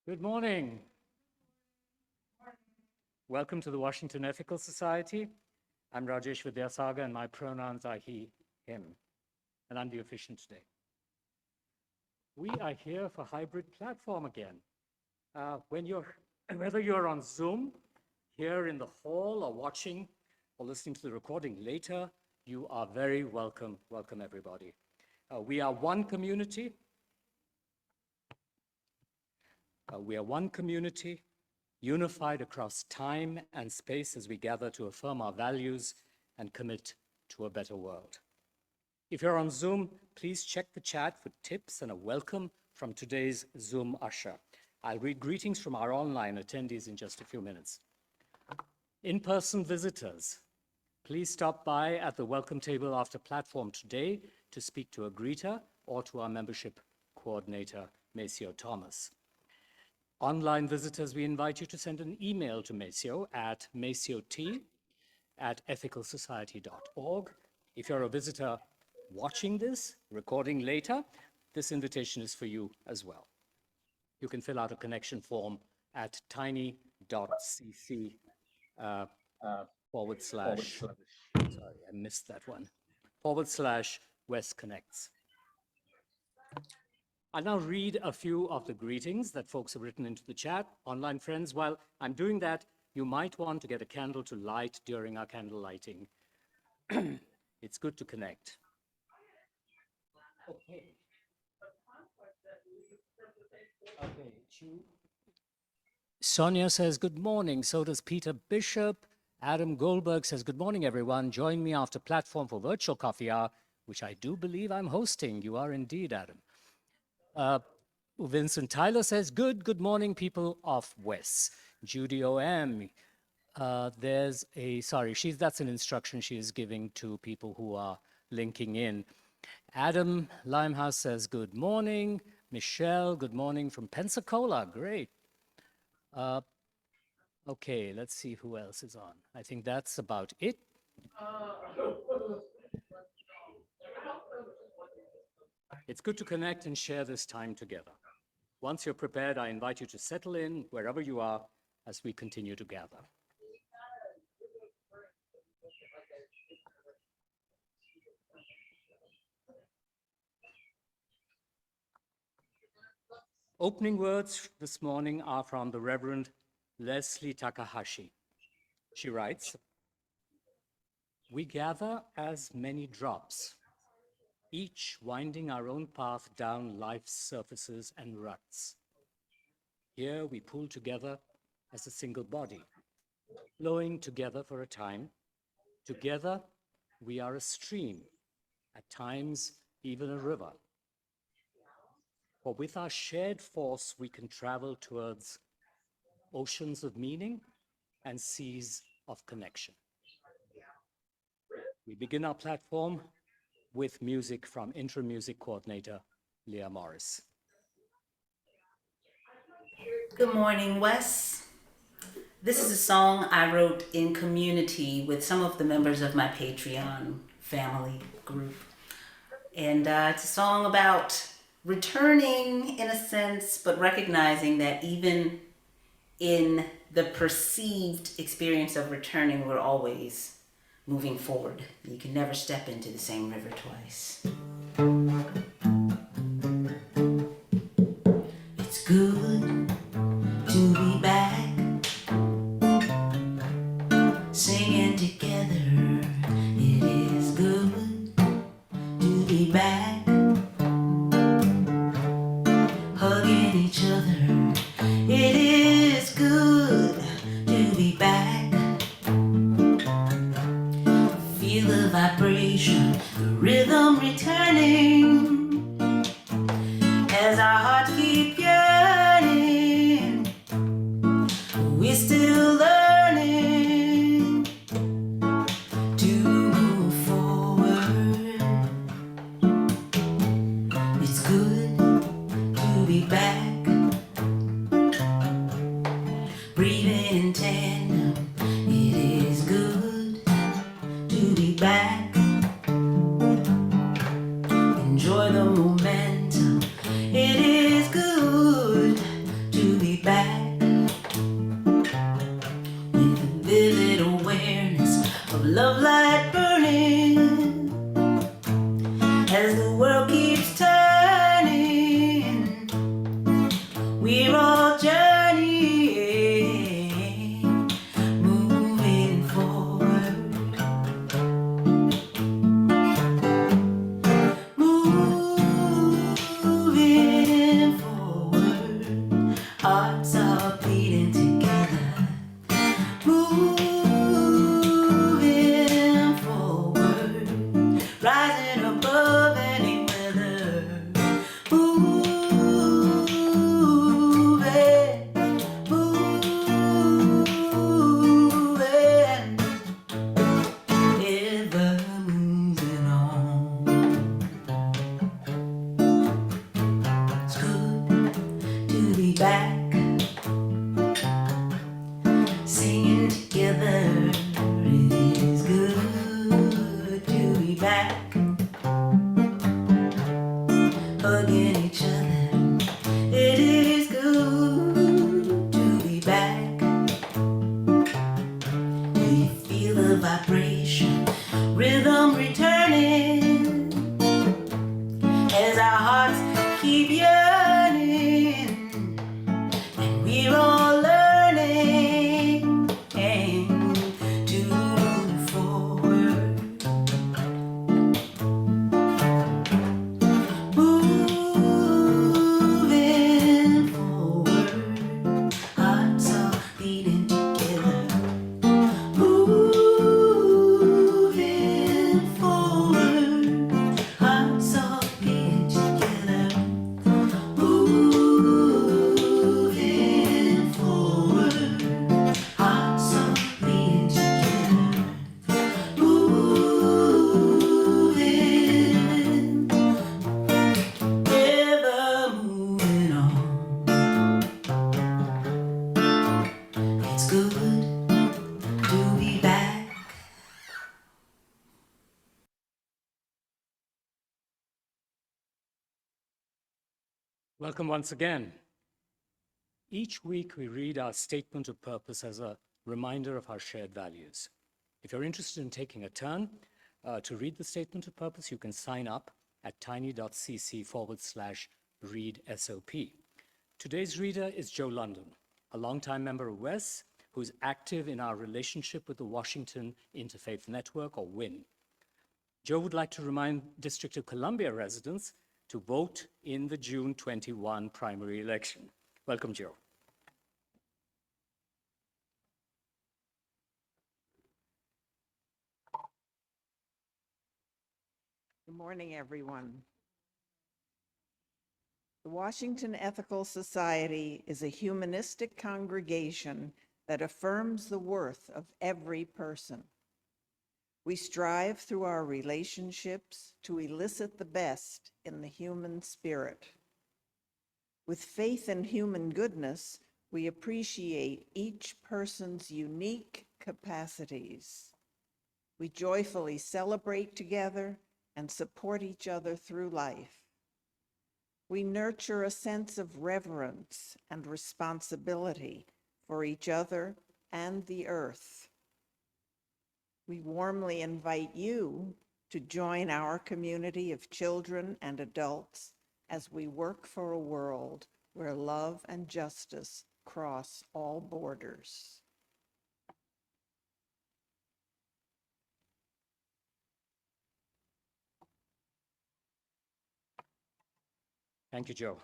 Good morning. Welcome to the Washington Ethical Society. I'm Rajesh Vidyasagar and my pronouns are he, him, and I'm the officiant today. We are here for hybrid platform again. Whether you're on Zoom, here in the hall, or watching or listening to the recording later, you are very welcome. Welcome, everybody. We are one community. Unified across time and space as we gather to affirm our values and commit to a better world. If you're on Zoom, please check the chat for tips and a welcome from today's Zoom usher. I'll read greetings from our online attendees in just a few minutes. In-person visitors, please stop by at the welcome table after platform today to speak to a greeter or to our membership coordinator, Maceo Thomas. Online visitors, we invite you to send an email to Maceo at maceot@ethicalsociety.org. If you're a visitor watching this, recording later, this invitation is for you as well. You can fill out a connection form at tiny.cc / sorry, I missed that one, /West Connects. I'll now read a few of the greetings that folks have written into the chat. Online friends, while I'm doing that, you might want to get a candle to light during our candle lighting. It's good to connect. Okay. Sonia says, good morning. So does Peter Bishop. Adam Goldberg says, good morning, everyone. Join me after platform for virtual coffee hour, which I do believe I'm hosting. You are indeed, Adam. Vincent Tyler says, good morning, people of Wes. Judy O.M. That's an instruction she is giving to people who are linking in. Adam Limehouse says, good morning. Michelle, good morning from Pensacola, great. Okay, let's see who else is on. I think that's about it. It's good to connect and share this time together. Once you're prepared, I invite you to settle in wherever you are as we continue to gather. Opening words this morning are from the Reverend Leslie Takahashi. She writes, we gather as many drops, each winding our own path down life's surfaces and ruts. Here we pull together as a single body, flowing together for a time. Together we are a stream, at times even a river. For with our shared force we can travel towards oceans of meaning and seas of connection. We begin our platform with music from Interim Music Coordinator Leah Morris. Good morning, Wes. This is a song I wrote in community with some of the members of my Patreon family group. And it's a song about returning in a sense, but recognizing that even in the perceived experience of returning, we're always moving forward. You can never step into the same river twice. It's good to be back, singing together. It is good to be back, hugging each other. It is good to be back. Feel the vibration, the rhythm returning as our hearts keep yearning. We're still learning to move forward. It's good to be back, breathing in tandem. It is good to be back. singing together. It is good to be back, hugging each other. It is good to be back. We feel the vibration, rhythm returning as our hearts keep yearning, and we're all learning to move forward, moving forward. Hearts are beating together, moving forward. Hearts are beating together, moving forward. Hearts are beating together, moving, ever moving on. It's good to be back. Welcome once again. Each week, we read our statement of purpose as a reminder of our shared values. If you're interested in taking a turn to read the statement of purpose, you can sign up at tiny.cc/read-SOP. Today's reader is Joe London, a longtime member of WES, who's active in our relationship with the Washington Interfaith Network, or WIN. Joe would like to remind District of Columbia residents to vote in the June 21 primary election. Welcome, Joe. Good morning, everyone. The Washington Ethical Society is a humanistic congregation that affirms the worth of every person. We strive through our relationships to elicit the best in the human spirit. With faith in human goodness, we appreciate each person's unique capacities. We joyfully celebrate together and support each other through life. We nurture a sense of reverence and responsibility for each other and the earth. We warmly invite you to join our community of children and adults as we work for a world where love and justice cross all borders. Thank you, Joe.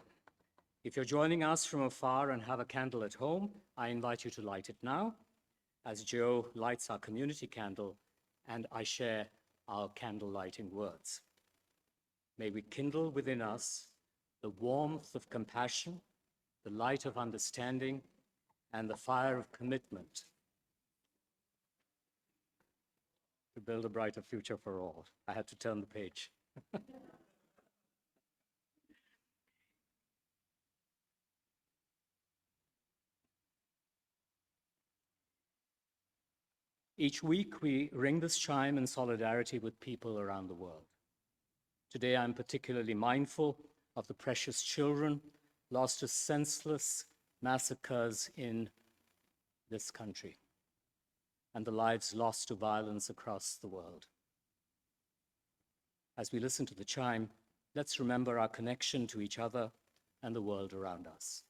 If you're joining us from afar and have a candle at home, I invite you to light it now, as Joe lights our community candle and I share our candle lighting words. May we kindle within us the warmth of compassion, the light of understanding, and the fire of commitment to build a brighter future for all. I had to turn the page. Each week, we ring this chime in solidarity with people around the world. Today, I'm particularly mindful of the precious children lost to senseless massacres in this country and the lives lost to violence across the world. As we listen to the chime, let's remember our connection to each other and the world around us.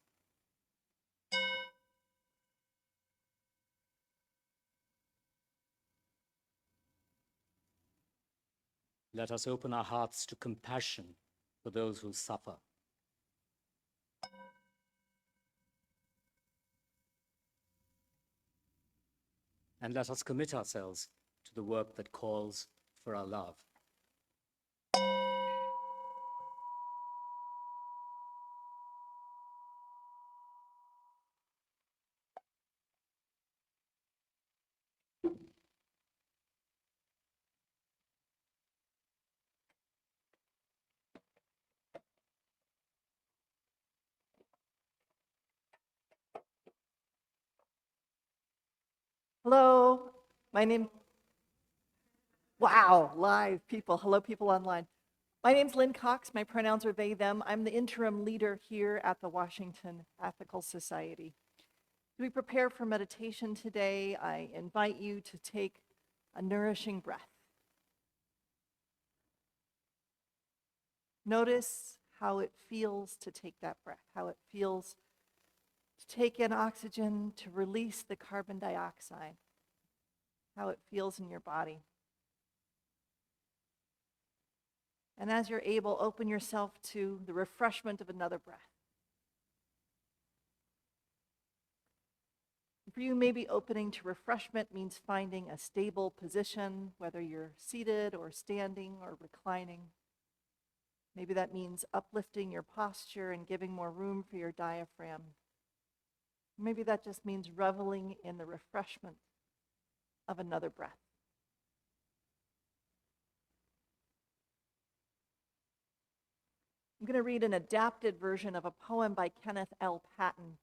Let us open our hearts to compassion for those who suffer. And let us commit ourselves to the work that calls for our love. Hello, my name, wow, live people. Hello, people online. My name's Lyn Cox. My pronouns are they, them. I'm the interim leader here at the Washington Ethical Society. As we prepare for meditation today, I invite you to take a nourishing breath. Notice how it feels to take that breath, how it feels to take in oxygen, to release the carbon dioxide, how it feels in your body. And as you're able, open yourself to the refreshment of another breath. For you, maybe opening to refreshment means finding a stable position, whether you're seated or standing or reclining. Maybe that means uplifting your posture and giving more room for your diaphragm. Maybe that just means reveling in the refreshment of another breath. I'm going to read an adapted version of a poem by Kenneth L. Patton,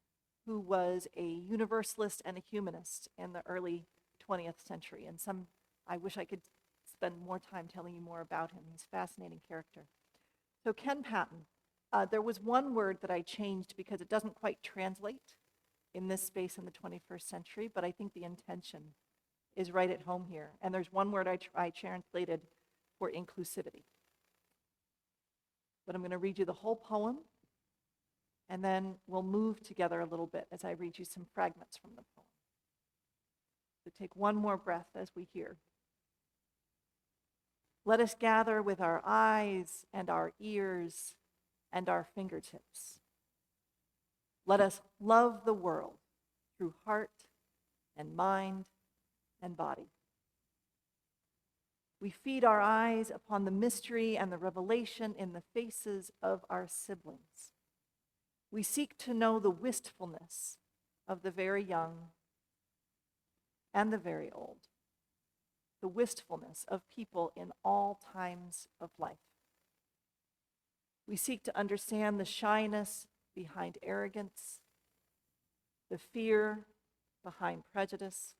who was a universalist and a humanist in the early 20th century. And I wish I could spend more time telling you more about him. He's a fascinating character. So Ken Patton, there was one word that I changed because it doesn't quite translate in this space in the 21st century, but I think the intention is right at home here. And there's one word I translated for inclusivity. But I'm going to read you the whole poem, and then we'll move together a little bit as I read you some fragments from the poem. So take one more breath as we hear. Let us gather with our eyes and our ears and our fingertips. Let us love the world through heart and mind and body. We feed our eyes upon the mystery and the revelation in the faces of our siblings. We seek to know the wistfulness of the very young and the very old, the wistfulness of people in all times of life. We seek to understand the shyness behind arrogance, the fear behind prejudice,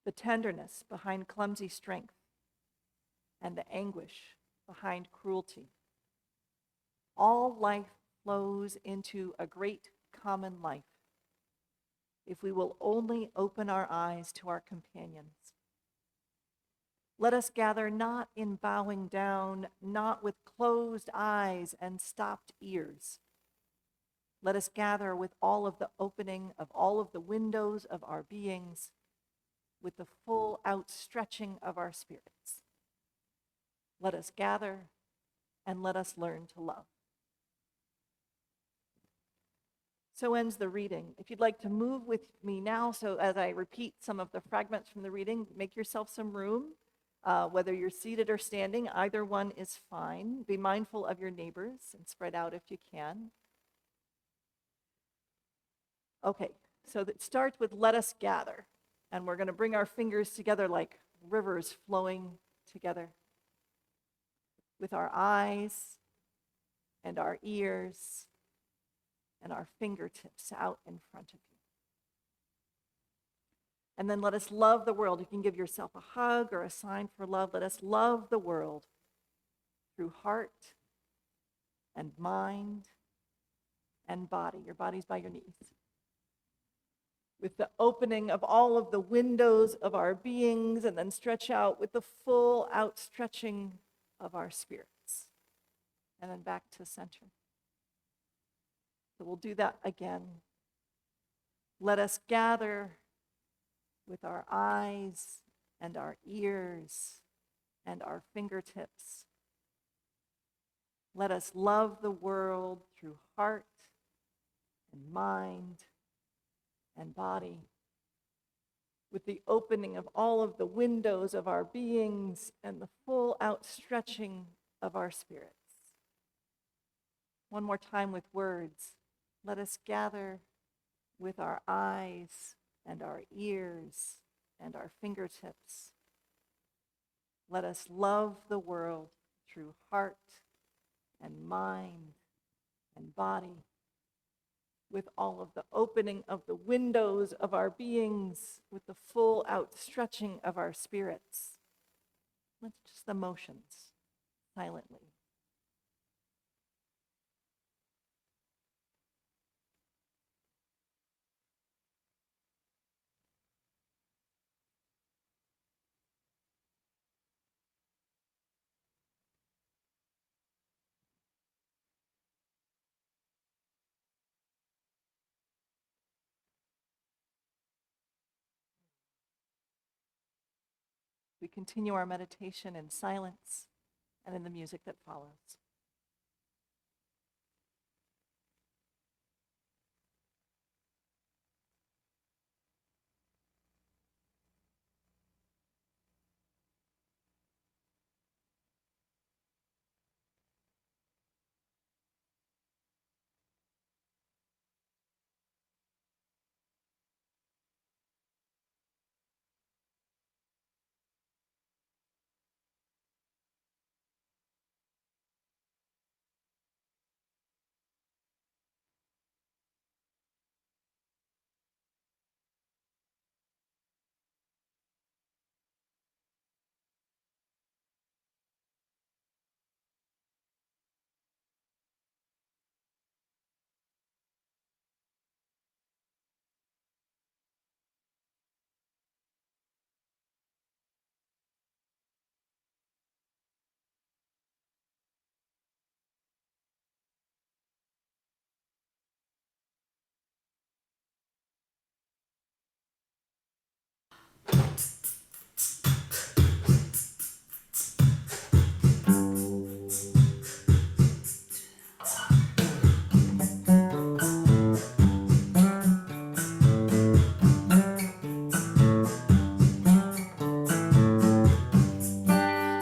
the tenderness behind clumsy strength, and the anguish behind cruelty. All life flows into a great common life if we will only open our eyes to our companions. Let us gather not in bowing down, not with closed eyes and stopped ears. Let us gather with all of the opening of all of the windows of our beings, with the full outstretching of our spirits. Let us gather and let us learn to love. So ends the reading. If you'd like to move with me now, so as I repeat some of the fragments from the reading, make yourself some room. Whether you're seated or standing, either one is fine. Be mindful of your neighbors and spread out if you can. Okay, so it starts with let us gather. And we're going to bring our fingers together like rivers flowing together, with our eyes and our ears and our fingertips out in front of you. And then let us love the world. You can give yourself a hug or a sign for love. Let us love the world through heart and mind and body. Your body's by your knees. With the opening of all of the windows of our beings, and then stretch out with the full outstretching of our spirits. And then back to center. So we'll do that again. Let us gather with our eyes and our ears and our fingertips. Let us love the world through heart and mind and body, with the opening of all of the windows of our beings and the full outstretching of our spirits. One more time with words. Let us gather with our eyes and our ears and our fingertips. Let us love the world through heart and mind and body, with all of the opening of the windows of our beings, with the full outstretching of our spirits. Let's just the motions silently. We continue our meditation in silence and in the music that follows.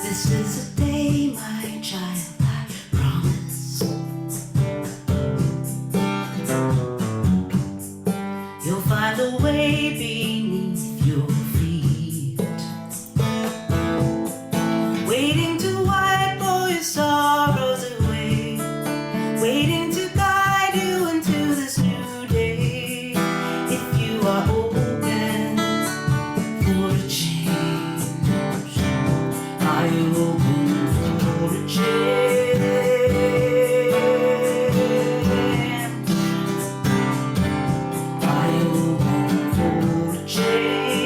This is a day, my child, I promise. You'll find a way beneath your feet, waiting to wipe all your sorrows away, waiting to guide you into this new day. If you are open for a change, are you open for a change? Are you open for a change?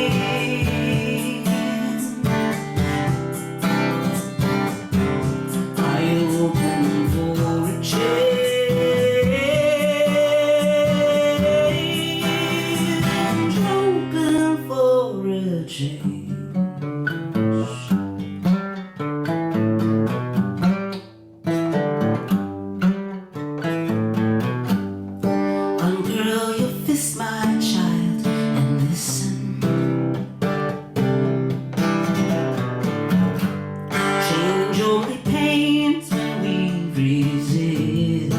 Are you open for a change? Open for a change. Uncurl your fist, my child, and listen. Change only pains when we resist.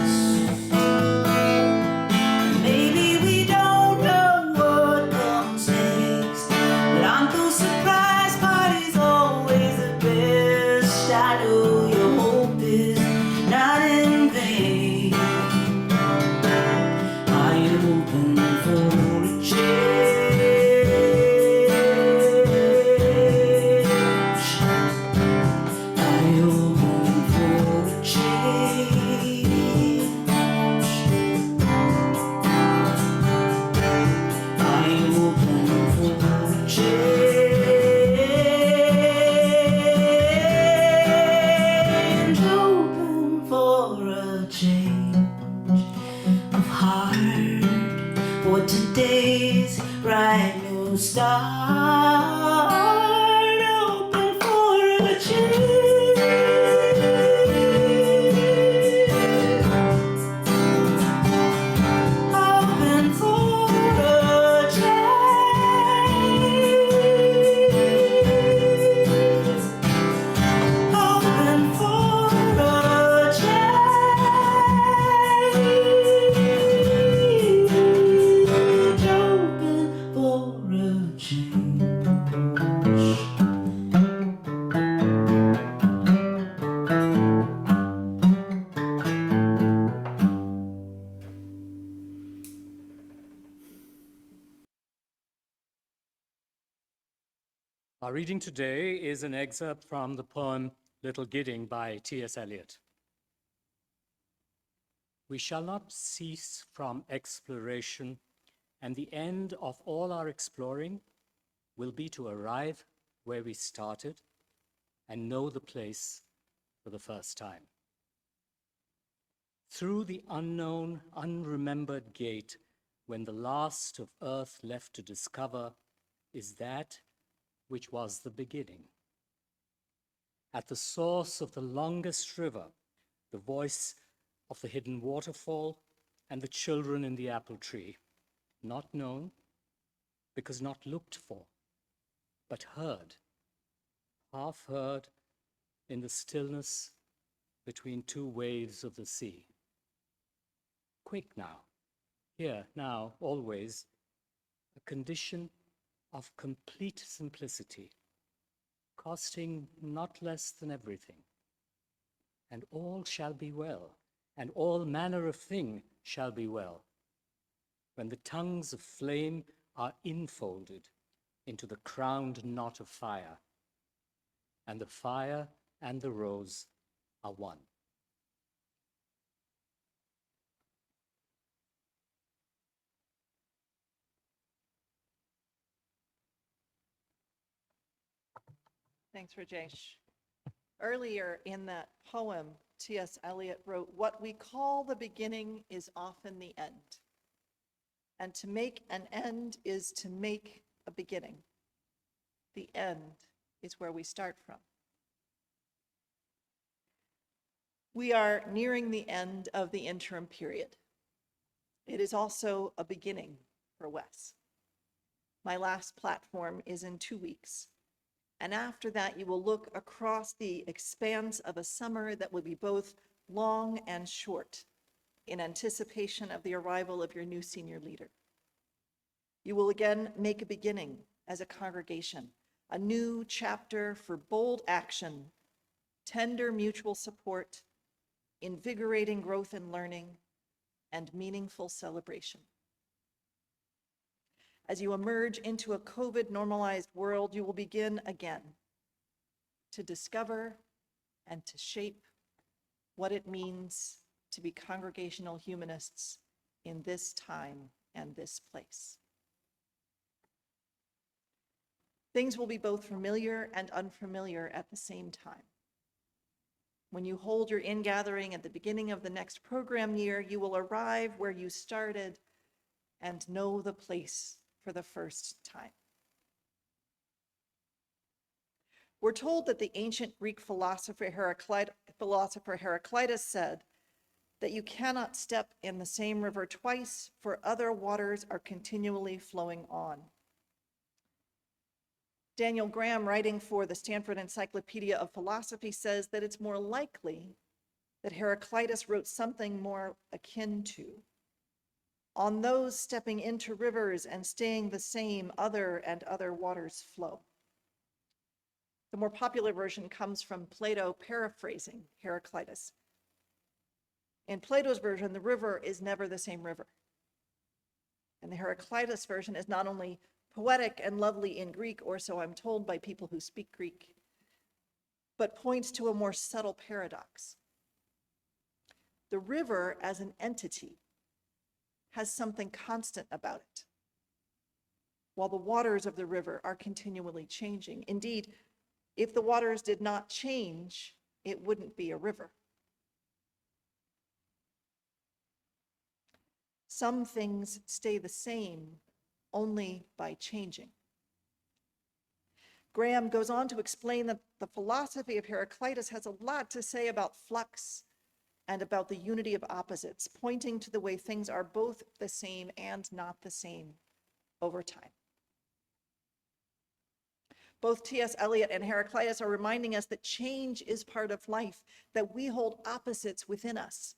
Maybe we don't know what comes next, but I'm too surprised. Party's always the best. I know your hope is not in vain. Are you open for a change? Are you open for a change? Are you open for a change? Open for a change of heart for today's bright new start. Open for a change. Open for a change. Open for a change. Open for a change. Our reading today is an excerpt from the poem Little Gidding by T.S. Eliot. We shall not cease from exploration, and the end of all our exploring will be to arrive where we started and know the place for the first time. Through the unknown, unremembered gate, when the last of earth left to discover is that which was the beginning. At the source of the longest river, the voice of the hidden waterfall and the children in the apple tree, not known because not looked for, but heard, half heard in the stillness between two waves of the sea. Quick now, here, now, always, a condition of complete simplicity, costing not less than everything. And all shall be well, and all manner of thing shall be well, when the tongues of flame are infolded into the crowned knot of fire, and the fire and the rose are one. Thanks, Rajesh. Earlier in that poem, T.S. Eliot wrote, "What we call the beginning is often the end. And to make an end is to make a beginning. The end is where we start from." We are nearing the end of the interim period. It is also a beginning for Wes. My last platform is in 2 weeks. And after that, you will look across the expanse of a summer that will be both long and short in anticipation of the arrival of your new senior leader. You will again make a beginning as a congregation, a new chapter for bold action, tender mutual support, invigorating growth and learning, and meaningful celebration. As you emerge into a COVID-normalized world, you will begin again to discover and to shape what it means to be congregational humanists in this time and this place. Things will be both familiar and unfamiliar at the same time. When you hold your in-gathering at the beginning of the next program year, you will arrive where you started and know the place for the first time. We're told that the ancient Greek philosopher Heraclitus said that you cannot step in the same river twice, for other waters are continually flowing on. Daniel Graham, writing for the Stanford Encyclopedia of Philosophy, says that it's more likely that Heraclitus wrote something more akin to, "On those stepping into rivers and staying the same, other and other waters flow." The more popular version comes from Plato paraphrasing Heraclitus. In Plato's version, the river is never the same river. And the Heraclitus version is not only poetic and lovely in Greek, or so I'm told by people who speak Greek, but points to a more subtle paradox. The river as an entity has something constant about it, while the waters of the river are continually changing. Indeed, if the waters did not change, it wouldn't be a river. Some things stay the same only by changing. Graham goes on to explain that the philosophy of Heraclitus has a lot to say about flux and about the unity of opposites, pointing to the way things are both the same and not the same over time. Both T.S. Eliot and Heraclitus are reminding us that change is part of life, that we hold opposites within us,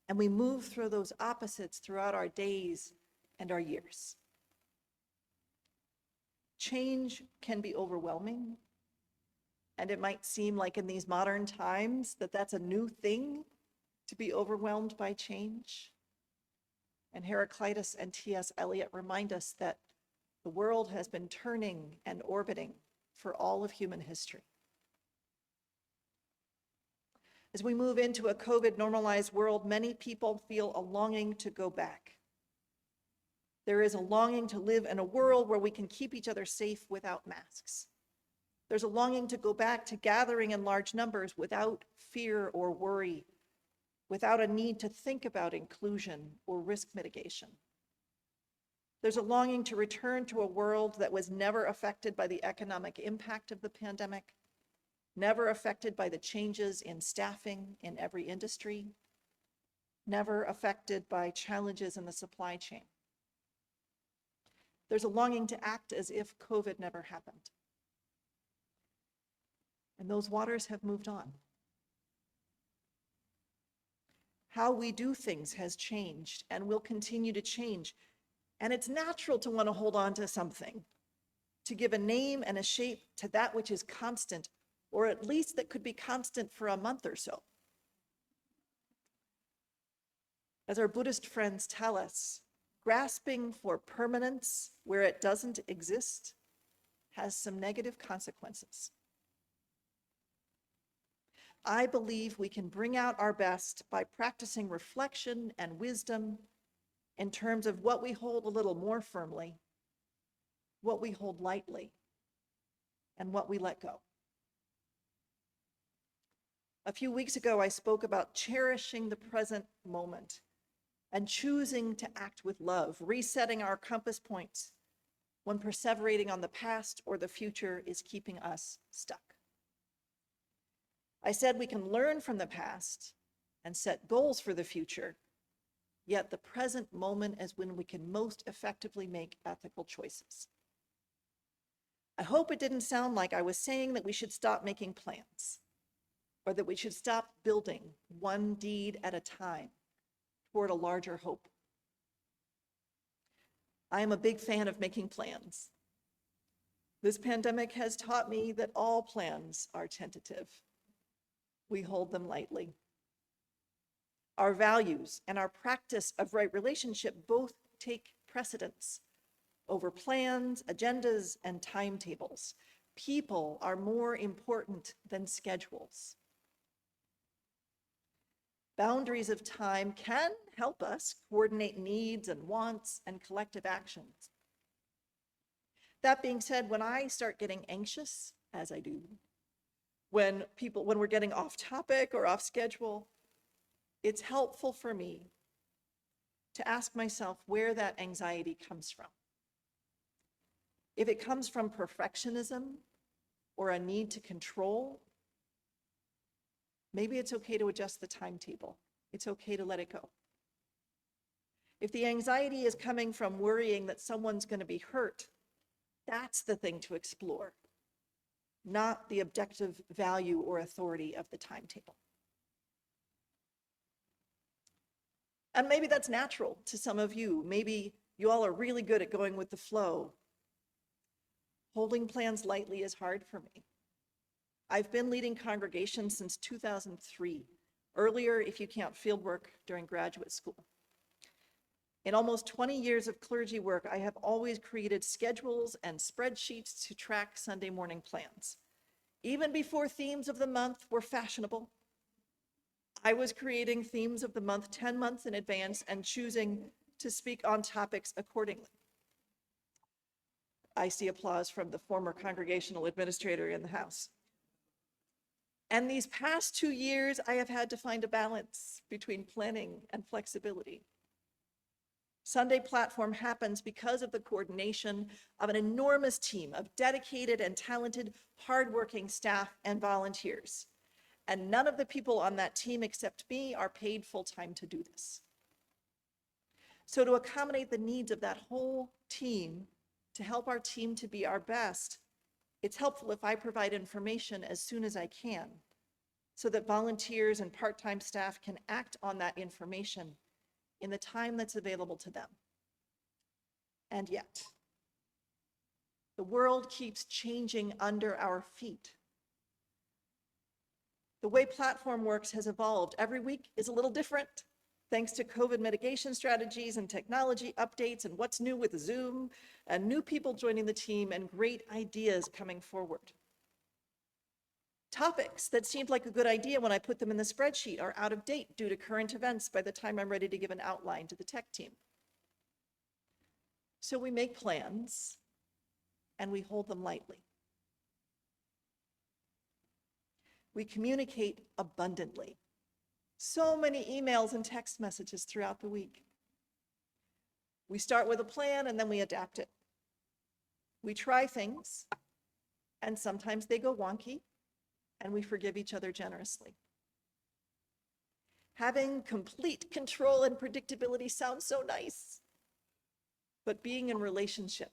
and we move through those opposites throughout our days and our years. Change can be overwhelming, and it might seem like in these modern times that that's a new thing, to be overwhelmed by change. And Heraclitus and T.S. Eliot remind us that the world has been turning and orbiting for all of human history. As we move into a COVID normalized world, many people feel a longing to go back. There is a longing to live in a world where we can keep each other safe without masks. There's a longing to go back to gathering in large numbers without fear or worry, without a need to think about inclusion or risk mitigation. There's a longing to return to a world that was never affected by the economic impact of the pandemic, never affected by the changes in staffing in every industry, never affected by challenges in the supply chain. There's a longing to act as if COVID never happened. And those waters have moved on. How we do things has changed and will continue to change. And it's natural to want to hold on to something, to give a name and a shape to that which is constant, or at least that could be constant for a month or so. As our Buddhist friends tell us, grasping for permanence where it doesn't exist has some negative consequences. I believe we can bring out our best by practicing reflection and wisdom in terms of what we hold a little more firmly, what we hold lightly, and what we let go. A few weeks ago, I spoke about cherishing the present moment and choosing to act with love, resetting our compass points when perseverating on the past or the future is keeping us stuck. I said we can learn from the past and set goals for the future, yet the present moment is when we can most effectively make ethical choices. I hope it didn't sound like I was saying that we should stop making plans, or that we should stop building one deed at a time toward a larger hope. I am a big fan of making plans. This pandemic has taught me that all plans are tentative. We hold them lightly. Our values and our practice of right relationship both take precedence over plans, agendas, and timetables. People are more important than schedules. Boundaries of time can help us coordinate needs and wants and collective actions. That being said, when I start getting anxious, as I do, when we're getting off topic or off schedule, it's helpful for me to ask myself where that anxiety comes from. If it comes from perfectionism or a need to control, maybe it's okay to adjust the timetable. It's okay to let it go. If the anxiety is coming from worrying that someone's going to be hurt, that's the thing to explore, not the objective value or authority of the timetable. And maybe that's natural to some of you. Maybe you all are really good at going with the flow. Holding plans lightly is hard for me. I've been leading congregations since 2003, earlier if you count fieldwork during graduate school. In almost 20 years of clergy work, I have always created schedules and spreadsheets to track Sunday morning plans. Even before themes of the month were fashionable, I was creating themes of the month 10 months in advance and choosing to speak on topics accordingly. I see applause from the former congregational administrator in the house. And these past 2 years, I have had to find a balance between planning and flexibility. Sunday Platform happens because of the coordination of an enormous team of dedicated and talented, hardworking staff and volunteers. And none of the people on that team except me are paid full-time to do this. So to accommodate the needs of that whole team, to help our team to be our best, it's helpful if I provide information as soon as I can, so that volunteers and part-time staff can act on that information in the time that's available to them. And yet, the world keeps changing under our feet. The way platform works has evolved. Every week is a little different. Thanks to COVID mitigation strategies and technology updates and what's new with Zoom, and new people joining the team and great ideas coming forward. Topics that seemed like a good idea when I put them in the spreadsheet are out of date due to current events by the time I'm ready to give an outline to the tech team. So we make plans and we hold them lightly. We communicate abundantly. So many emails and text messages throughout the week. We start with a plan and then we adapt it. We try things and sometimes they go wonky, and we forgive each other generously. Having complete control and predictability sounds so nice, but being in relationship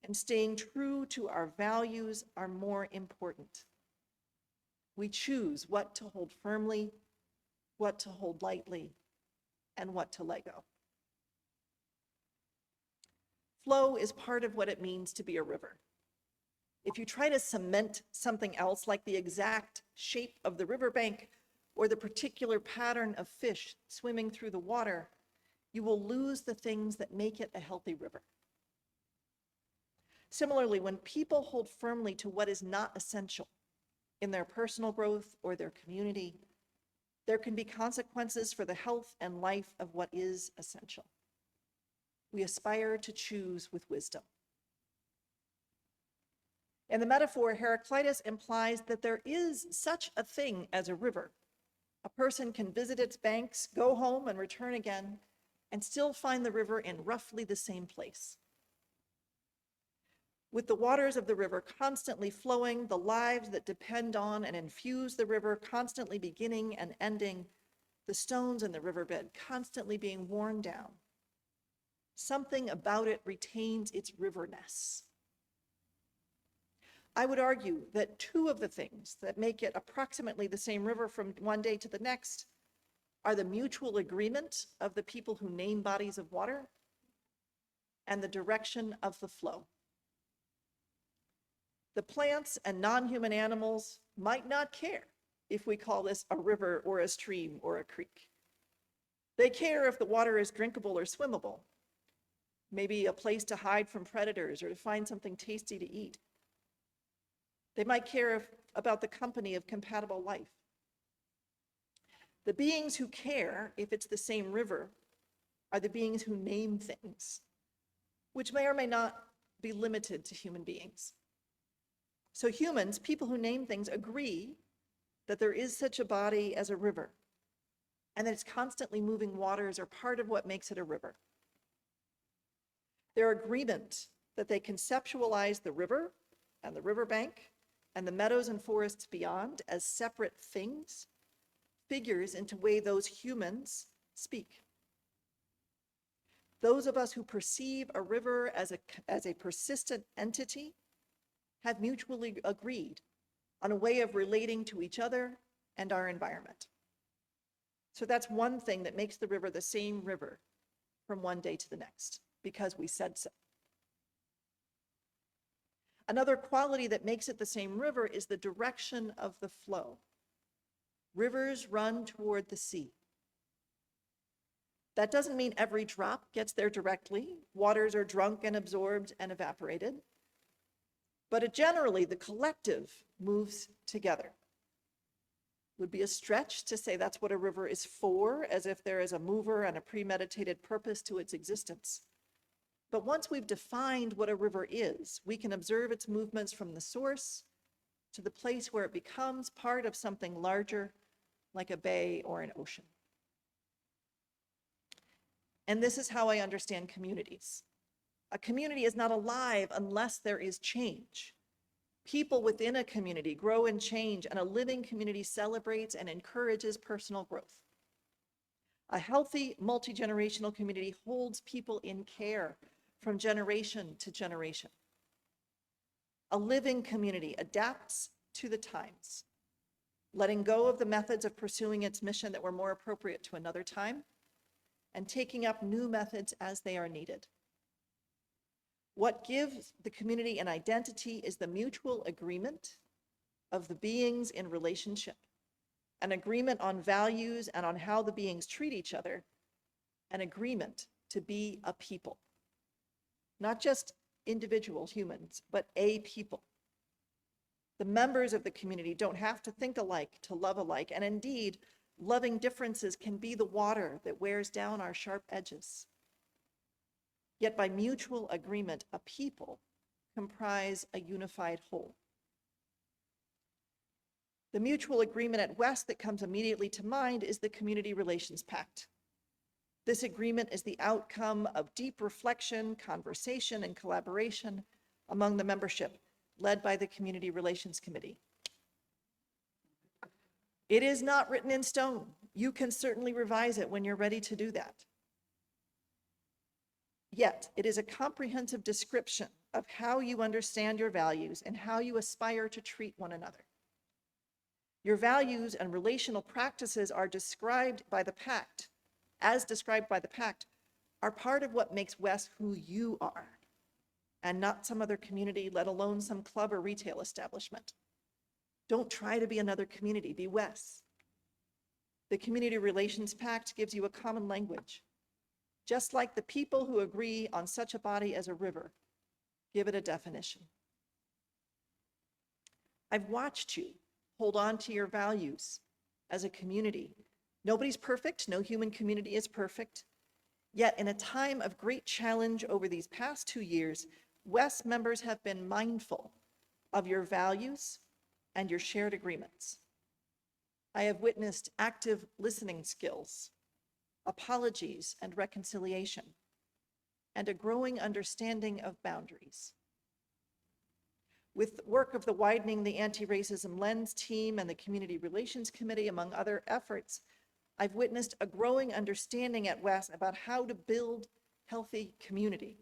and staying true to our values are more important. We choose what to hold firmly, what to hold lightly, and what to let go. Flow is part of what it means to be a river. If you try to cement something else, like the exact shape of the riverbank or the particular pattern of fish swimming through the water, you will lose the things that make it a healthy river. Similarly, when people hold firmly to what is not essential in their personal growth or their community, there can be consequences for the health and life of what is essential. We aspire to choose with wisdom. In the metaphor, Heraclitus implies that there is such a thing as a river. A person can visit its banks, go home and return again, and still find the river in roughly the same place. With the waters of the river constantly flowing, the lives that depend on and infuse the river constantly beginning and ending, the stones in the riverbed constantly being worn down, something about it retains its riverness. I would argue that two of the things that make it approximately the same river from one day to the next are the mutual agreement of the people who name bodies of water and the direction of the flow. The plants and non-human animals might not care if we call this a river or a stream or a creek. They care if the water is drinkable or swimmable, maybe a place to hide from predators or to find something tasty to eat. They might care about the company of compatible life. The beings who care if it's the same river are the beings who name things, which may or may not be limited to human beings. So humans, people who name things, agree that there is such a body as a river, and that its constantly moving waters are part of what makes it a river. Their agreement that they conceptualize the river and the riverbank and the meadows and forests beyond as separate things figures into the way those humans speak. Those of us who perceive a river as a persistent entity have mutually agreed on a way of relating to each other and our environment. So that's one thing that makes the river the same river from one day to the next, because we said so. Another quality that makes it the same river is the direction of the flow. Rivers run toward the sea. That doesn't mean every drop gets there directly. Waters are drunk and absorbed and evaporated. But generally, the collective moves together. Would be a stretch to say that's what a river is for, as if there is a mover and a premeditated purpose to its existence. But once we've defined what a river is, we can observe its movements from the source to the place where it becomes part of something larger, like a bay or an ocean. And this is how I understand communities. A community is not alive unless there is change. People within a community grow and change, and a living community celebrates and encourages personal growth. A healthy, multi-generational community holds people in care from generation to generation. A living community adapts to the times, letting go of the methods of pursuing its mission that were more appropriate to another time, and taking up new methods as they are needed. What gives the community an identity is the mutual agreement of the beings in relationship, an agreement on values and on how the beings treat each other, an agreement to be a people. Not just individual humans, but a people. The members of the community don't have to think alike to love alike, and indeed, loving differences can be the water that wears down our sharp edges. Yet by mutual agreement, a people comprise a unified whole. The mutual agreement at West that comes immediately to mind is the Community Relations Pact. This agreement is the outcome of deep reflection, conversation, and collaboration among the membership, led by the Community Relations Committee. It is not written in stone. You can certainly revise it when you're ready to do that. Yet, it is a comprehensive description of how you understand your values and how you aspire to treat one another. Your values and relational practices are described by the pact, as described by the pact, are part of what makes Wes who you are, and not some other community, let alone some club or retail establishment. Don't try to be another community, be Wes. The Community Relations Pact gives you a common language. Just like the people who agree on such a body as a river, give it a definition. I've watched you hold on to your values as a community. Nobody's perfect, no human community is perfect. Yet in a time of great challenge over these past 2 years, WES members have been mindful of your values and your shared agreements. I have witnessed active listening skills, apologies and reconciliation, and a growing understanding of boundaries. With work of the Widening the Anti-Racism Lens team and the Community Relations Committee, among other efforts, I've witnessed a growing understanding at WES about how to build healthy community,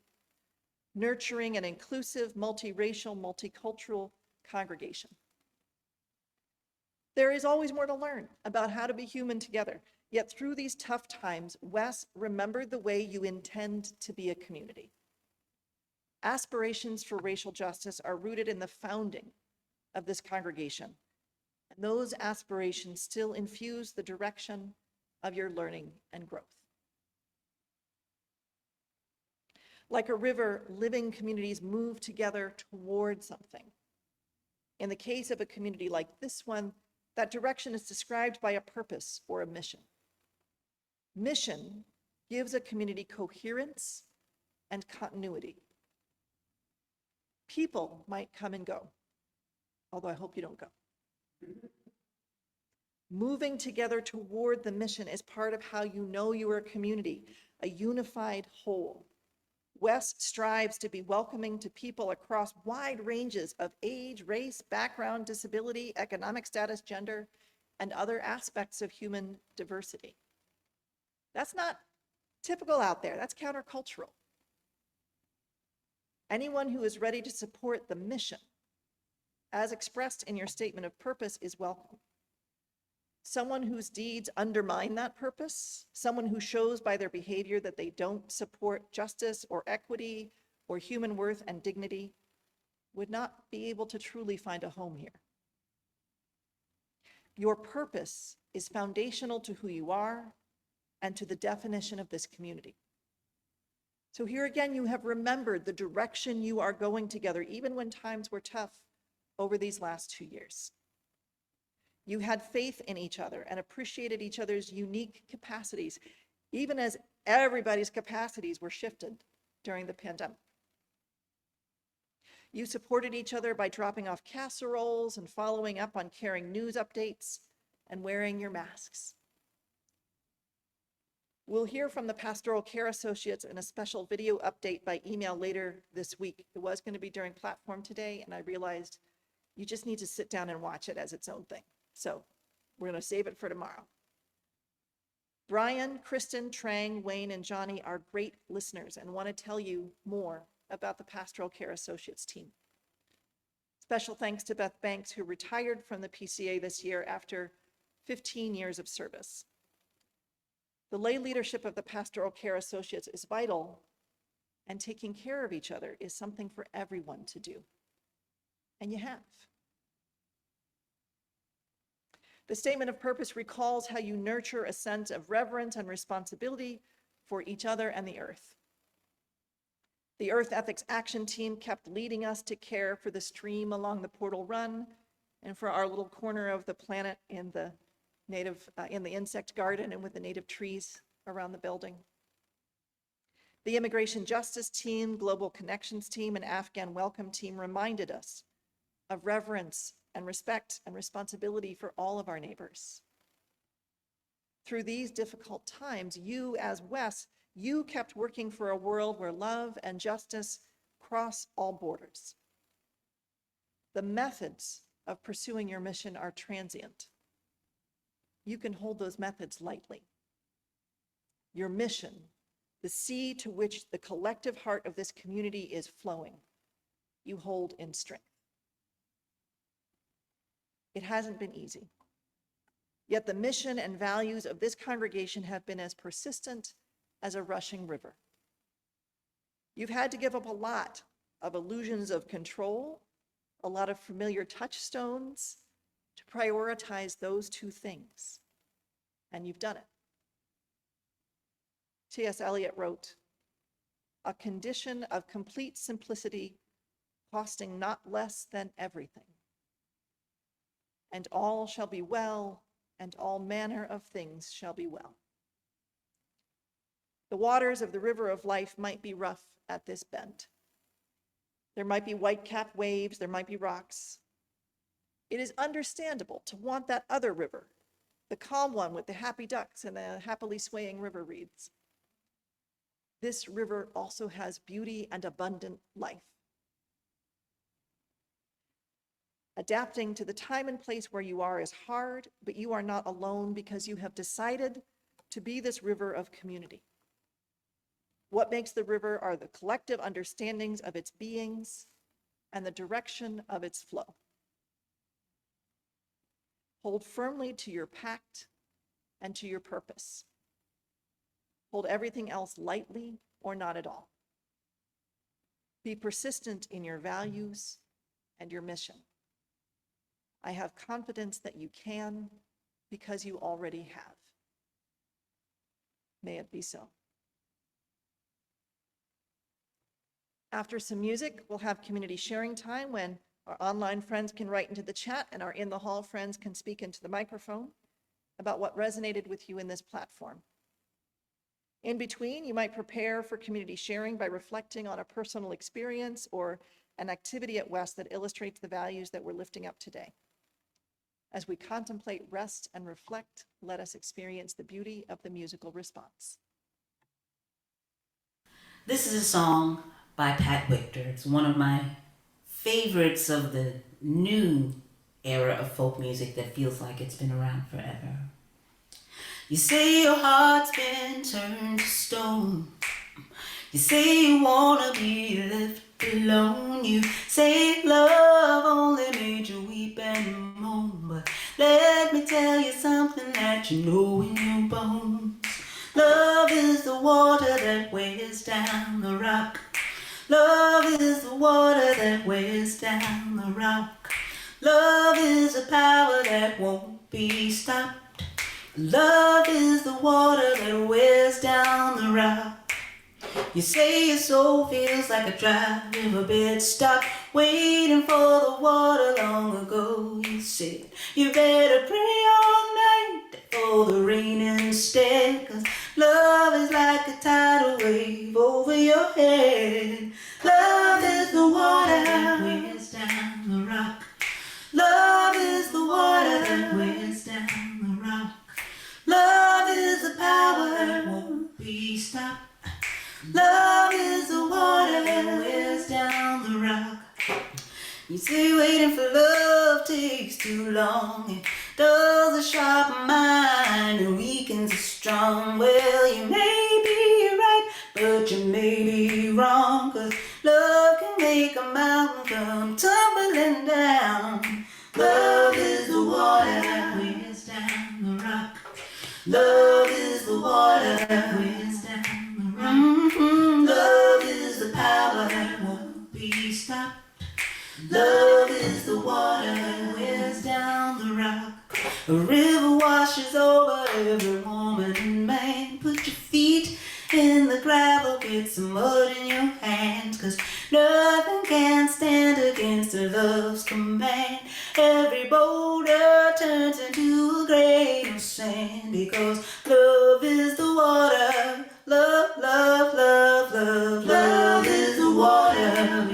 nurturing an inclusive, multiracial, multicultural congregation. There is always more to learn about how to be human together, yet through these tough times, WES remembered the way you intend to be a community. Aspirations for racial justice are rooted in the founding of this congregation, and those aspirations still infuse the direction of your learning and growth. Like a river, living communities move together toward something. In the case of a community like this one, that direction is described by a purpose or a mission. Mission gives a community coherence and continuity. People might come and go, although I hope you don't go. Moving together toward the mission is part of how you know you are a community, a unified whole. WES strives to be welcoming to people across wide ranges of age, race, background, disability, economic status, gender, and other aspects of human diversity. That's not typical out there, that's countercultural. Anyone who is ready to support the mission, as expressed in your statement of purpose, is welcome. Someone whose deeds undermine that purpose, someone who shows by their behavior that they don't support justice or equity or human worth and dignity, would not be able to truly find a home here. Your purpose is foundational to who you are and to the definition of this community. So here again, you have remembered the direction you are going together, even when times were tough over these last 2 years. You had faith in each other and appreciated each other's unique capacities, even as everybody's capacities were shifted during the pandemic. You supported each other by dropping off casseroles and following up on caring news updates and wearing your masks. We'll hear from the Pastoral Care Associates in a special video update by email later this week. It was going to be during platform today, and I realized you just need to sit down and watch it as its own thing. So we're going to save it for tomorrow. Brian, Kristen, Trang, Wayne, and Johnny are great listeners and want to tell you more about the Pastoral Care Associates team. Special thanks to Beth Banks, who retired from the PCA this year after 15 years of service. The lay leadership of the Pastoral Care Associates is vital, and taking care of each other is something for everyone to do. And you have. The statement of purpose recalls how you nurture a sense of reverence and responsibility for each other and the earth. The Earth Ethics Action Team kept leading us to care for the stream along the Portal Run and for our little corner of the planet in the insect garden and with the native trees around the building. The Immigration Justice Team, Global Connections Team, and Afghan Welcome Team reminded us of reverence and respect and responsibility for all of our neighbors. Through these difficult times, you as Wes, you kept working for a world where love and justice cross all borders. The methods of pursuing your mission are transient. You can hold those methods lightly. Your mission, the sea to which the collective heart of this community is flowing, you hold in strength. It hasn't been easy. Yet the mission and values of this congregation have been as persistent as a rushing river. You've had to give up a lot of illusions of control, a lot of familiar touchstones to prioritize those two things, and you've done it. T.S. Eliot wrote, "A condition of complete simplicity costing not less than everything. And all shall be well, and all manner of things shall be well." The waters of the river of life might be rough at this bend. There might be white-capped waves, there might be rocks. It is understandable to want that other river, the calm one with the happy ducks and the happily swaying river reeds. This river also has beauty and abundant life. Adapting to the time and place where you are is hard, but you are not alone because you have decided to be this river of community. What makes the river are the collective understandings of its beings and the direction of its flow. Hold firmly to your pact and to your purpose. Hold everything else lightly or not at all. Be persistent in your values and your mission. I have confidence that you can because you already have. May it be so. After some music, we'll have community sharing time when our online friends can write into the chat and our in the hall friends can speak into the microphone about what resonated with you in this platform. In between, you might prepare for community sharing by reflecting on a personal experience or an activity at West that illustrates the values that we're lifting up today. As we contemplate, rest, and reflect, let us experience the beauty of the musical response. This is a song by Pat Victor. It's one of my favorites of the new era of folk music that feels like it's been around forever. You say your heart's been turned to stone. You say you wanna be left alone. You say love only made you weep and moan. But let me tell you something that you know in your bones. Love is the water that wears down the rock. Love is the water that wears down the rock. Love is a power that won't be stopped. Love is the water that wears down the rock. You say your soul feels like a dry riverbed. Stop waiting for the water long ago. You said you better pray all night for the rain instead. 'Cause love is like a tidal wave over your head. Love is the water that wears down the rock. Love is the water that wears down the rock. Love is the power that won't be stopped. Love is the water that wears down the rock. You say waiting for love takes too long. It dulls a sharp mind and weakens a strong. Well, you may be right, but you may be wrong. 'Cause love can make a mountain come tumbling down. Love is the water that wears down the rock. Love is the water that wears down the rock. Love is the power that won't be stopped. Love is the water that wears down the rock. A river washes over every woman and man. Put your feet in sword in your hands, 'cause nothing can stand against the love's command. Every boulder turns into a grain of sand, because love is the water. Love, love, love, love, love is the water.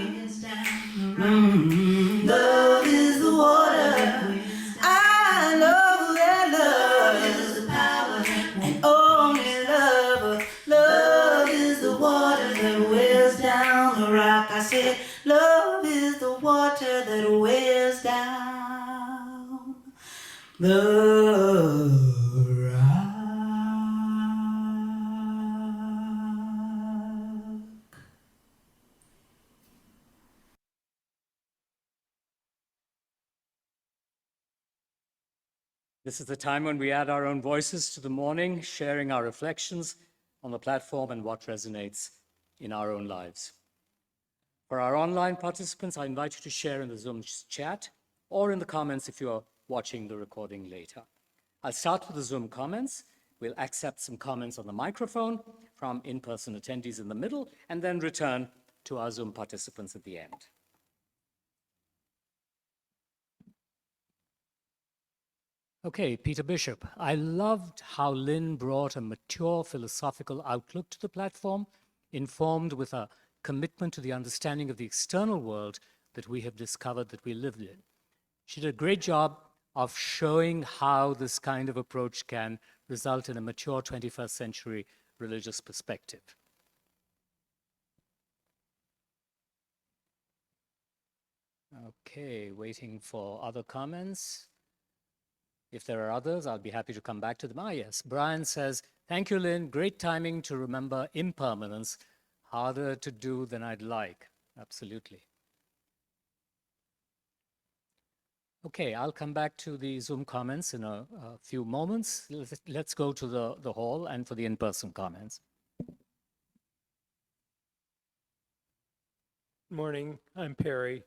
Love is the water. I know that love is the power, and only love. Love is the water that wears down the rock. I said, love is the water that wears down the rock. This is the time when we add our own voices to the morning, sharing our reflections on the platform and what resonates in our own lives. For our online participants, I invite you to share in the Zoom chat or in the comments if you're watching the recording later. I'll start with the Zoom comments. We'll accept some comments on the microphone from in-person attendees in the middle, and then return to our Zoom participants at the end. Okay, Peter Bishop, I loved how Lyn brought a mature philosophical outlook to the platform, informed with a commitment to the understanding of the external world that we have discovered that we live in. She did a great job of showing how this kind of approach can result in a mature 21st century religious perspective. Okay, waiting for other comments. If there are others, I'll be happy to come back to them. Yes, Brian says, thank you, Lyn. Great timing to remember impermanence. Harder to do than I'd like. Absolutely. Okay, I'll come back to the Zoom comments in a few moments. Let's go to the hall and for the in-person comments. Morning, I'm Perry.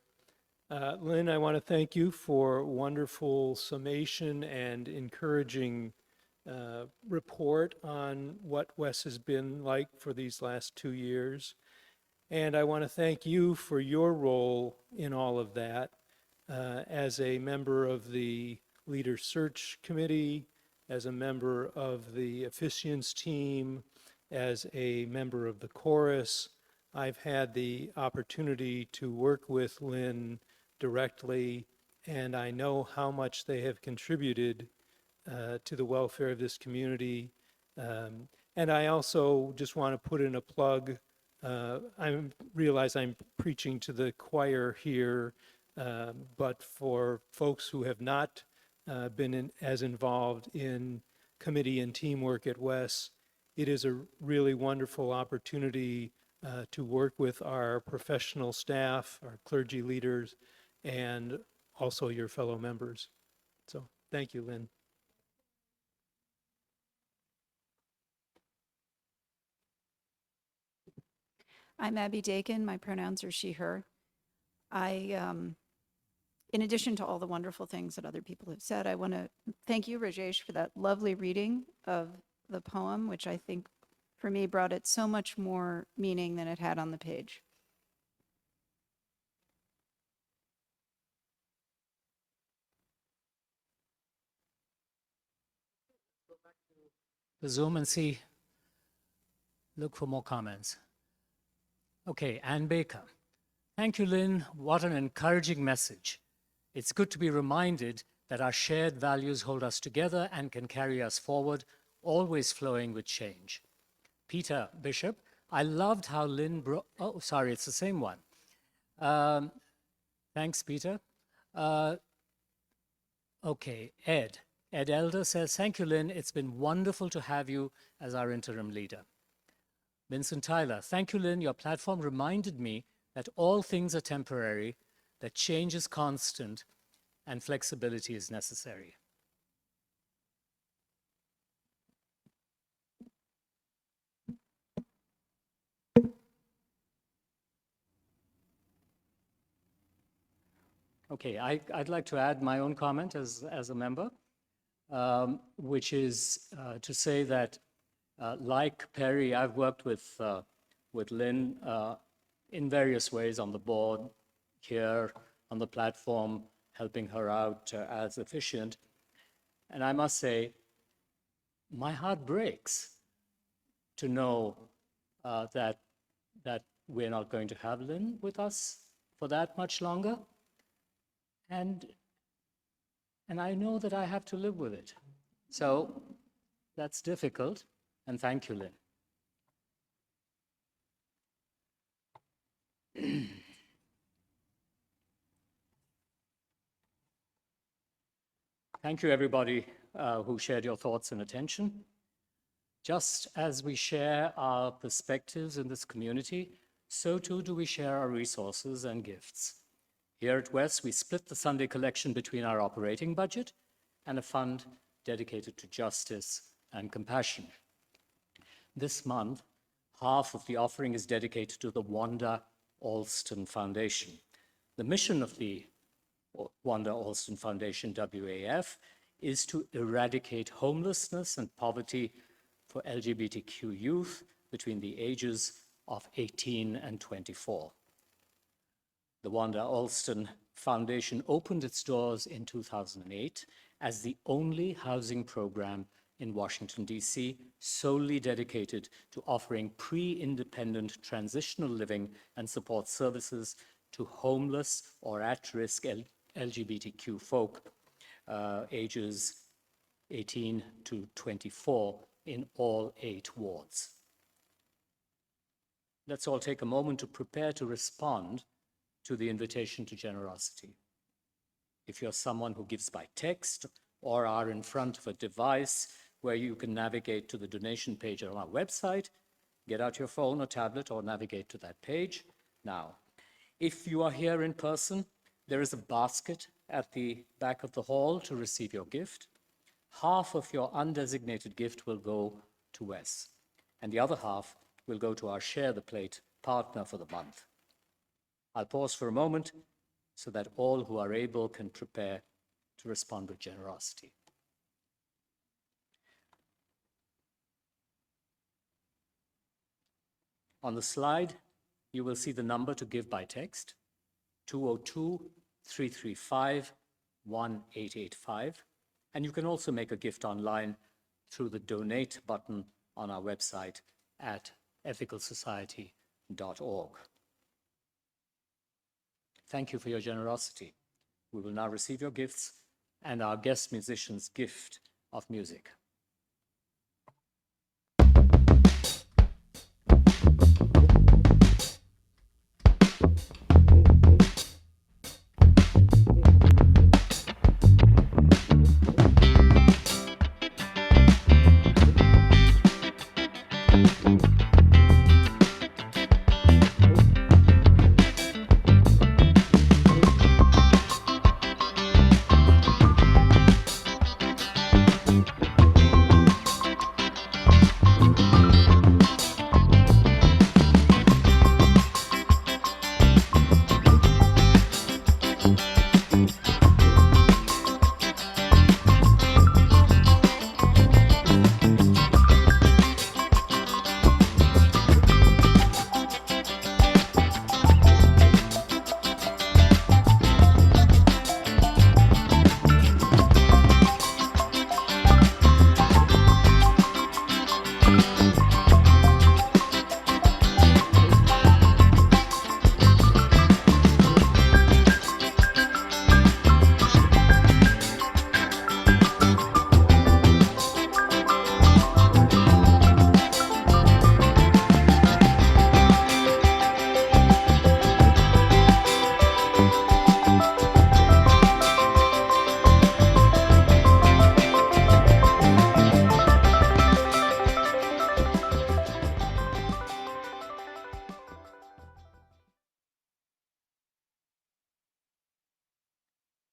Lyn, I want to thank you for wonderful summation and encouraging report on what Wes has been like for these last 2 years. And I want to thank you for your role in all of that as a member of the Leader Search Committee, as a member of the officiants team, as a member of the chorus. I've had the opportunity to work with Lyn directly, and I know how much they have contributed to the welfare of this community. And I also just want to put in a plug. I realize I'm preaching to the choir here, but for folks who have not been as involved in committee and teamwork at WES, it is a really wonderful opportunity to work with our professional staff, our clergy leaders, and also your fellow members. So thank you, Lyn. I'm Abby Dakin. My pronouns are she, her. In addition to all the wonderful things that other people have said, I want to thank you, Rajesh, for that lovely reading of the poem, which I think for me brought it so much more meaning than it had on the page. The Zoom and see, look for more comments. Okay, Ann Baker. Thank you, Lyn. What an encouraging message. It's good to be reminded that our shared values hold us together and can carry us forward, always flowing with change. Peter Bishop, I loved how Lyn oh, sorry, it's the same one. Thanks, Peter. Okay, Ed Elder says, thank you, Lyn. It's been wonderful to have you as our interim leader. Vincent Tyler, thank you, Lyn. Your platform reminded me that all things are temporary, that change is constant, and flexibility is necessary. Okay, I'd like to add my own comment as a member, which is to say that like Perry, I've worked with with Lyn in various ways on the board, here on the platform, helping her out as efficient. And I must say, my heart breaks to know that we're not going to have Lyn with us for that much longer. And I know that I have to live with it. So that's difficult. And thank you, Lyn. Thank you, everybody who shared your thoughts and attention. Just as we share our perspectives in this community, so too do we share our resources and gifts. Here at Wes, we split the Sunday collection between our operating budget and a fund dedicated to justice and compassion. This month, half of the offering is dedicated to the Wanda Alston Foundation. The mission of the Wanda Alston Foundation, WAF, is to eradicate homelessness and poverty for LGBTQ youth between the ages of 18 and 24. The Wanda Alston Foundation opened its doors in 2008 as the only housing program in Washington, D.C., solely dedicated to offering pre-independent transitional living and support services to homeless or at-risk LGBTQ folk ages 18 to 24 in all 8 wards. Let's all take a moment to prepare to respond to the invitation to generosity. If you're someone who gives by text or are in front of a device where you can navigate to the donation page on our website, get out your phone or tablet or navigate to that page now. If you are here in person, there is a basket at the back of the hall to receive your gift. Half of your undesignated gift will go to Wes, and the other half will go to our Share the Plate partner for the month. I'll pause for a moment so that all who are able can prepare to respond with generosity. On the slide, you will see the number to give by text, 202-335-1885. And you can also make a gift online through the donate button on our website at ethicalsociety.org. Thank you for your generosity. We will now receive your gifts and our guest musician's gift of music.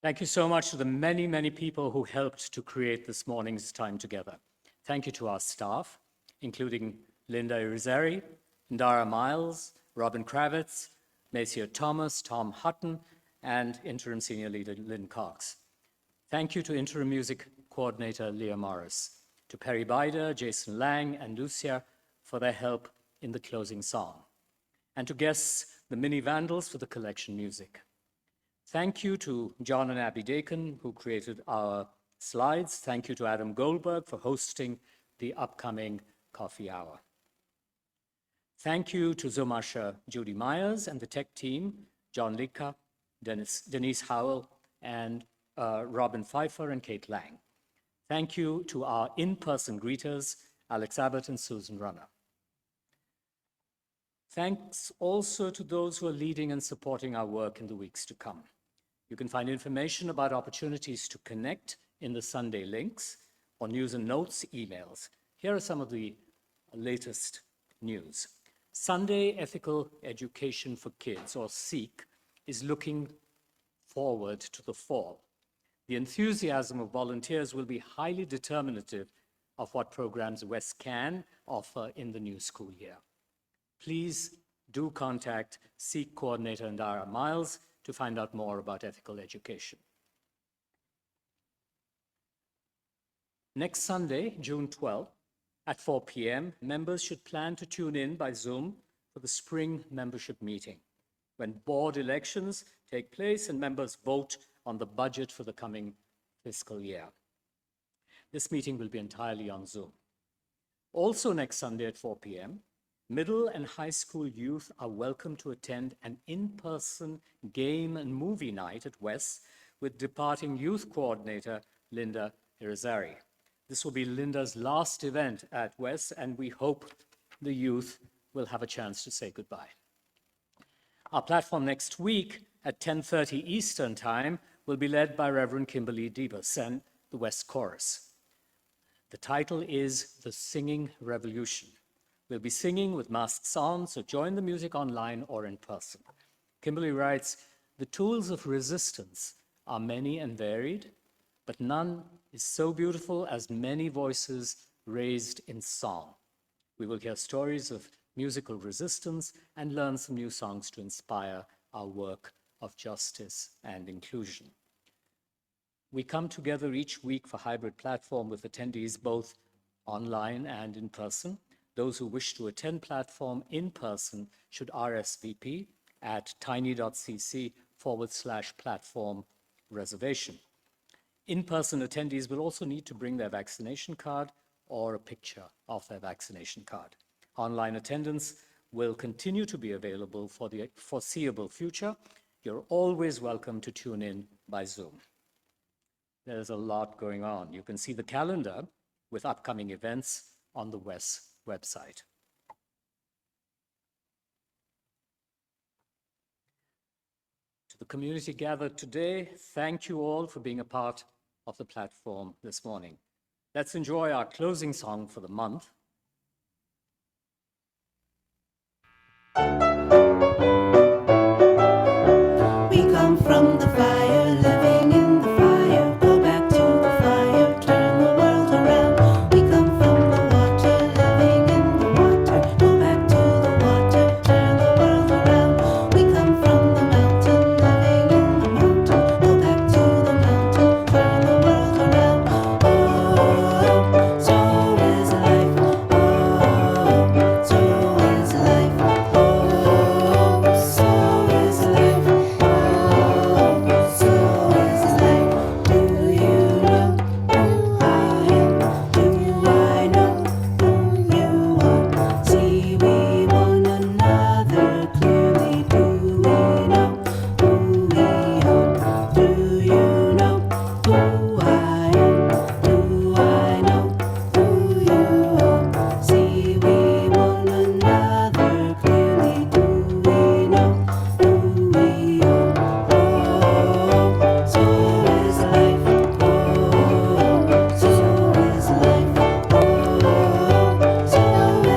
Thank you so much to the many, many people who helped to create this morning's time together. Thank you to our staff, including Linda Irizarry, Ndara Miles, Robin Kravitz, Maceo Thomas, Tom Hutton, and Interim Senior Leader Lyn Cox. Thank you to Interim Music Coordinator Leah Morris, to Perry Bider, Jason Lang, and Lucia for their help in the closing song. and to guests, the Mini Vandals for the collection music. Thank you to John and Abby Dakin, who created our slides. Thank you to Adam Goldberg for hosting the upcoming coffee hour. Thank you to Zomasha Judy Myers and the tech team, John Lika, Denise Howell, and Robin Pfeiffer and Kate Lang. Thank you to our in-person greeters, Alex Abbott and Susan Runner. Thanks also to those who are leading and supporting our work in the weeks to come. You can find information about opportunities to connect in the Sunday links or news and notes emails. Here are some of the latest news. Sunday Ethical Education for Kids, or SEEK, is looking forward to the fall. The enthusiasm of volunteers will be highly determinative of what programs WES can offer in the new school year. Please do contact SEEK coordinator Indira Miles to find out more about ethical education. Next Sunday, June 12th, at 4 p.m., members should plan to tune in by Zoom for the spring membership meeting, when board elections take place and members vote on the budget for the coming fiscal year. This meeting will be entirely on Zoom. Also next Sunday at 4 p.m., middle and high school youth are welcome to attend an in-person game and movie night at WES with departing youth coordinator Linda Irizarry. This will be Linda's last event at WES, and we hope the youth will have a chance to say goodbye. Our platform next week at 10:30 Eastern Time will be led by Reverend Kimberly Debus and the WES Chorus. The title is The Singing Revolution. We'll be singing with masks on, so join the music online or in person. Kimberly writes, "The tools of resistance are many and varied, but none is so beautiful as many voices raised in song. We will hear stories of musical resistance and learn some new songs to inspire our work of justice and inclusion." We come together each week for hybrid platform with attendees both online and in person. Those who wish to attend platform in person should RSVP at tiny.cc/platform reservation. In-person attendees will also need to bring their vaccination card or a picture of their vaccination card. Online attendance will continue to be available for the foreseeable future. You're always welcome to tune in by Zoom. There's a lot going on. You can see the calendar with upcoming events on the WES website. To the community gathered today, thank you all for being a part of the platform this morning. Let's enjoy our closing song for the month. We come from the fire, living in the fire. Go back to the fire, turn the world around. We come from the water, living in the water. Go back to the water, turn the world around. We come from the mountain, living in the mountain. Go back to the mountain, turn the world around. Oh, so is life. Oh, so is life. Oh, so is life. So is life. Do you know who I am? Do I know who you are? See we one another clearly. Do we know who we are? Do you know who I am? Do I know who you are? See we one another clearly. Do we know who we are? Oh, so is life. Oh, so is life. Oh, so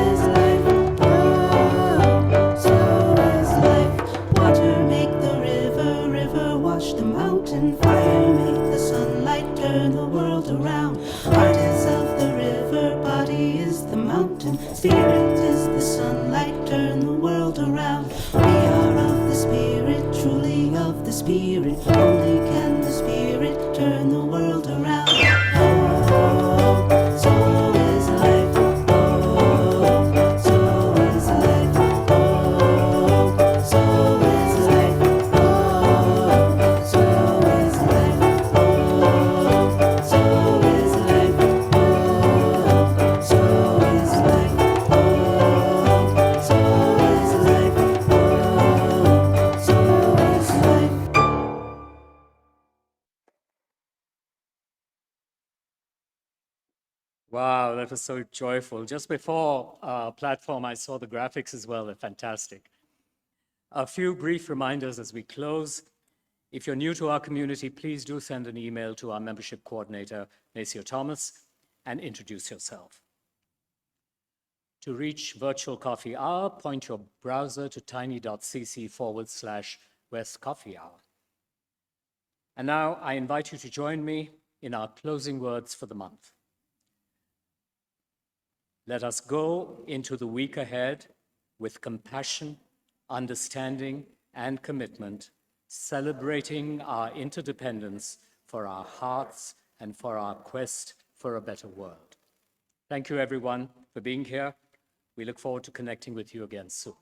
is life. Oh, so is life. Water make the river, river wash the mountain. Fire make the sunlight turn the world around. Heart is of the river, body is the mountain. Spirit is the sunlight, turn the world around. We are of the spirit, truly of the spirit. Only can the spirit turn the world around. Oh, so is life. Oh, so is life. Oh, Wow, that was so joyful. Just before platform, I saw the graphics as well. They're fantastic. A few brief reminders as we close. If you're new to our community, please do send an email to our membership coordinator, Maceo Thomas, and introduce yourself. To reach Virtual Coffee Hour, point your browser to tiny.cc/West Coffee Hour. And now I invite you to join me in our closing words for the month. Let us go into the week ahead with compassion, understanding, and commitment, celebrating our interdependence for our hearts and for our quest for a better world. Thank you, everyone, for being here. We look forward to connecting with you again soon.